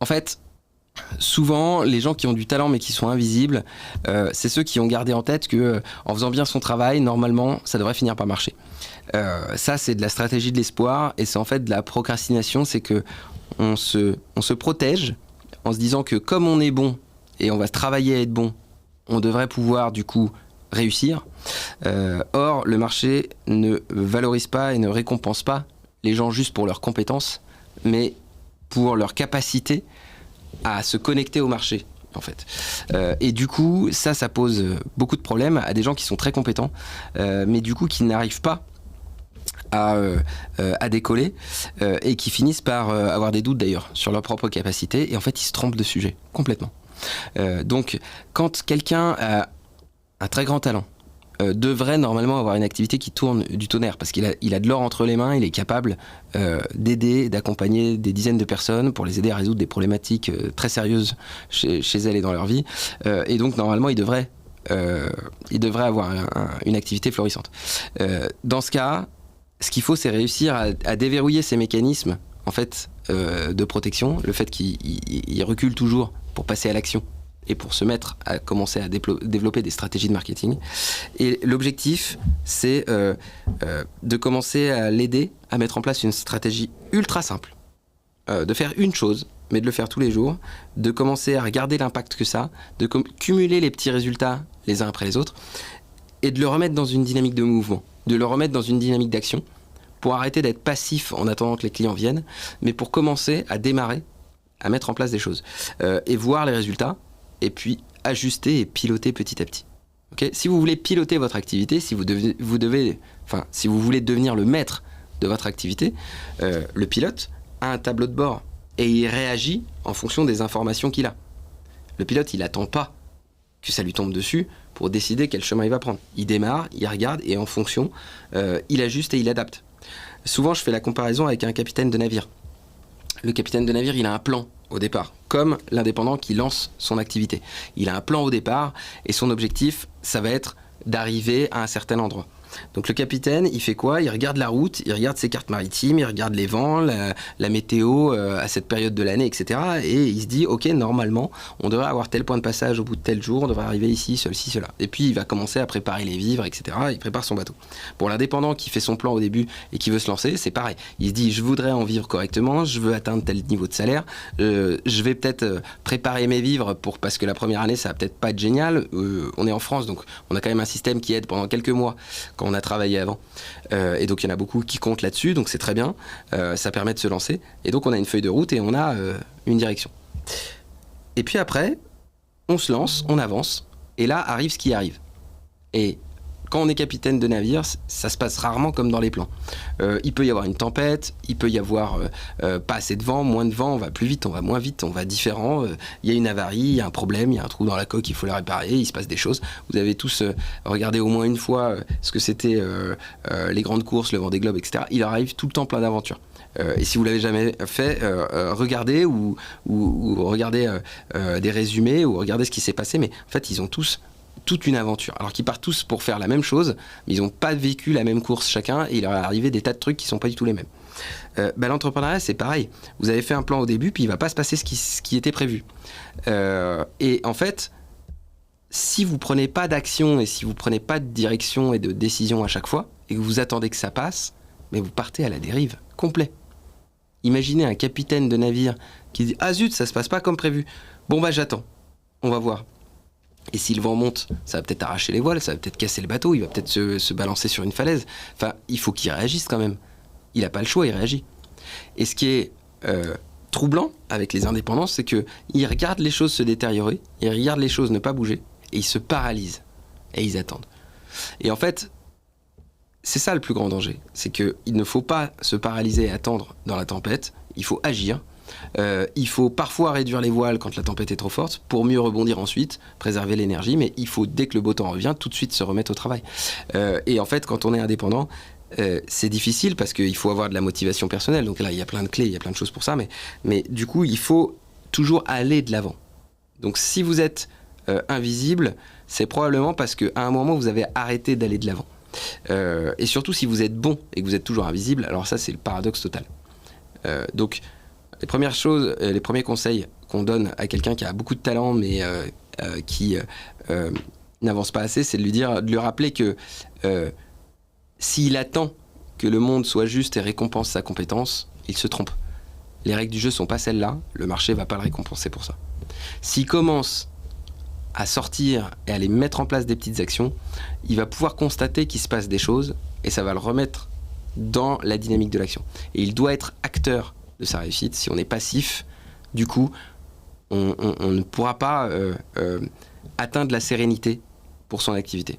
En fait, souvent, les gens qui ont du talent mais qui sont invisibles, c'est ceux qui ont gardé en tête que en faisant bien son travail, normalement, ça devrait finir par marcher. Ça, c'est de la stratégie de l'espoir et c'est en fait de la procrastination. C'est que on se protège en se disant que comme on est bon et on va travailler à être bon, on devrait pouvoir du coup réussir. Or, le marché ne valorise pas et ne récompense pas les gens juste pour leurs compétences, mais pour leur capacité à se connecter au marché, en fait. Et du coup, ça pose beaucoup de problèmes à des gens qui sont très compétents, mais du coup qui n'arrivent pas à décoller et qui finissent par avoir des doutes d'ailleurs sur leur propre capacité et en fait ils se trompent de sujet complètement. Donc quand quelqu'un a un très grand talent, devrait normalement avoir une activité qui tourne du tonnerre parce qu'il a de l'or entre les mains, il est capable d'aider, d'accompagner des dizaines de personnes pour les aider à résoudre des problématiques très sérieuses chez elles et dans leur vie. Et donc normalement il devrait avoir une activité florissante. Dans ce cas, ce qu'il faut, c'est réussir à déverrouiller ces mécanismes en fait, de protection, le fait qu'il recule toujours pour passer à l'action et pour se mettre à commencer à développer des stratégies de marketing. Et l'objectif, c'est de commencer à l'aider à mettre en place une stratégie ultra simple, de faire une chose, mais de le faire tous les jours, de commencer à regarder l'impact que ça, de cumuler les petits résultats les uns après les autres, et de le remettre dans une dynamique de mouvement, de le remettre dans une dynamique d'action, pour arrêter d'être passif en attendant que les clients viennent, mais pour commencer à démarrer, à mettre en place des choses, et voir les résultats, et puis ajuster et piloter petit à petit. Okay, si vous voulez piloter votre activité, si vous voulez devenir le maître de votre activité, le pilote a un tableau de bord et il réagit en fonction des informations qu'il a. Le pilote, il n'attend pas que ça lui tombe dessus pour décider quel chemin il va prendre. Il démarre, il regarde et en fonction, il ajuste et il adapte. Souvent, je fais la comparaison avec un capitaine de navire. Le capitaine de navire, il a un plan au départ, comme l'indépendant qui lance son activité. Il a un plan au départ et son objectif, ça va être d'arriver à un certain endroit. Donc le capitaine, il fait quoi? Il regarde la route, il regarde ses cartes maritimes, il regarde les vents, la météo à cette période de l'année, etc. Et il se dit, ok, normalement, on devrait avoir tel point de passage au bout de tel jour, on devrait arriver ici, ceci, cela. Et puis il va commencer à préparer les vivres, etc. Il prépare son bateau. Pour l'indépendant qui fait son plan au début et qui veut se lancer, c'est pareil. Il se dit, je voudrais en vivre correctement, je veux atteindre tel niveau de salaire, je vais peut-être préparer mes vivres parce que la première année, ça va peut-être pas être génial. On est en France, donc on a quand même un système qui aide pendant quelques mois quand on a travaillé avant. Et donc il y en a beaucoup qui comptent là-dessus, donc c'est très bien. Ça permet de se lancer. Et donc on a une feuille de route et on a une direction. Et puis après, on se lance, on avance, et là arrive ce qui arrive. Et quand on est capitaine de navire, ça se passe rarement comme dans les plans. Il peut y avoir une tempête, il peut y avoir pas assez de vent, moins de vent, on va plus vite, on va moins vite, on va différent. Il y a une avarie, il y a un problème, il y a un trou dans la coque, il faut le réparer, il se passe des choses. Vous avez tous regardé au moins une fois ce que c'était les grandes courses, le Vendée Globe, etc. Il arrive tout le temps plein d'aventures. Et si vous l'avez jamais fait, regardez ou regardez des résumés ou regardez ce qui s'est passé. Mais en fait, ils ont tous toute une aventure. Alors qu'ils partent tous pour faire la même chose, mais ils n'ont pas vécu la même course chacun et il leur est arrivé des tas de trucs qui ne sont pas du tout les mêmes. L'entrepreneuriat, c'est pareil. Vous avez fait un plan au début, puis il ne va pas se passer ce qui était prévu. Et en fait, si vous ne prenez pas d'action et si vous ne prenez pas de direction et de décision à chaque fois, et que vous attendez que ça passe, mais vous partez à la dérive, complet. Imaginez un capitaine de navire qui dit « Ah zut, ça ne se passe pas comme prévu. Bon bah j'attends, on va voir. » Et si le vent monte, ça va peut-être arracher les voiles, ça va peut-être casser le bateau, il va peut-être se balancer sur une falaise. Enfin, il faut qu'il réagisse quand même. Il n'a pas le choix, il réagit. Et ce qui est troublant avec les indépendants, c'est qu'ils regardent les choses se détériorer, ils regardent les choses ne pas bouger, et ils se paralysent. Et ils attendent. Et en fait, c'est ça le plus grand danger. C'est qu'il ne faut pas se paralyser et attendre dans la tempête, il faut agir. Il faut parfois réduire les voiles quand la tempête est trop forte pour mieux rebondir ensuite, préserver l'énergie, mais il faut, dès que le beau temps revient, tout de suite se remettre au travail. Et en fait, quand on est indépendant, c'est difficile parce qu'il faut avoir de la motivation personnelle. Donc là, il y a plein de clés, il y a plein de choses pour ça, mais du coup, il faut toujours aller de l'avant. Donc si vous êtes invisible, c'est probablement parce qu'à un moment, vous avez arrêté d'aller de l'avant. Et surtout, si vous êtes bon et que vous êtes toujours invisible, alors ça, c'est le paradoxe total. Donc, les premières choses, les premiers conseils qu'on donne à quelqu'un qui a beaucoup de talent mais qui n'avance pas assez, c'est de lui rappeler que s'il attend que le monde soit juste et récompense sa compétence, il se trompe. Les règles du jeu sont pas celles-là, le marché va pas le récompenser pour ça. S'il commence à sortir et à aller mettre en place des petites actions, il va pouvoir constater qu'il se passe des choses et ça va le remettre dans la dynamique de l'action. Et il doit être acteur de sa réussite. Si on est passif, du coup, on ne pourra pas atteindre la sérénité pour son activité.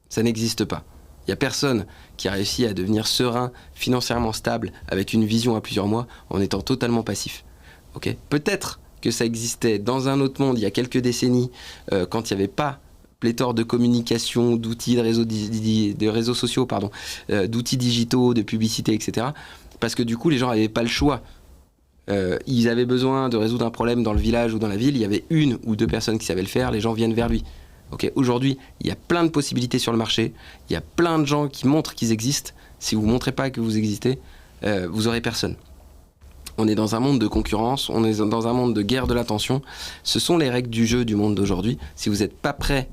Ça n'existe pas. Il n'y a personne qui a réussi à devenir serein, financièrement stable, avec une vision à plusieurs mois, en étant totalement passif. Okay ? Peut-être que ça existait dans un autre monde il y a quelques décennies, quand il n'y avait pas pléthore de communication, d'outils de réseaux sociaux, d'outils digitaux, de publicité, etc. Parce que du coup, les gens n'avaient pas le choix. Ils avaient besoin de résoudre un problème dans le village ou dans la ville, il y avait une ou deux personnes qui savaient le faire, les gens viennent vers lui. Okay. Aujourd'hui, il y a plein de possibilités sur le marché, il y a plein de gens qui montrent qu'ils existent. Si vous ne montrez pas que vous existez, vous n'aurez personne. On est dans un monde de concurrence, on est dans un monde de guerre de l'attention. Ce sont les règles du jeu du monde d'aujourd'hui. Si vous n'êtes pas prêt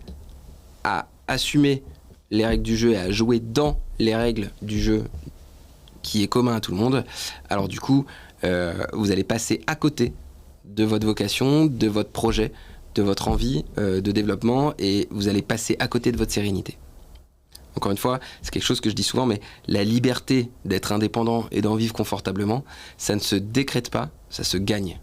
à assumer les règles du jeu et à jouer dans les règles du jeu qui est commun à tout le monde, alors du coup, vous allez passer à côté de votre vocation, de votre projet, de votre envie de développement et vous allez passer à côté de votre sérénité. Encore une fois, c'est quelque chose que je dis souvent, mais la liberté d'être indépendant et d'en vivre confortablement, ça ne se décrète pas, ça se gagne.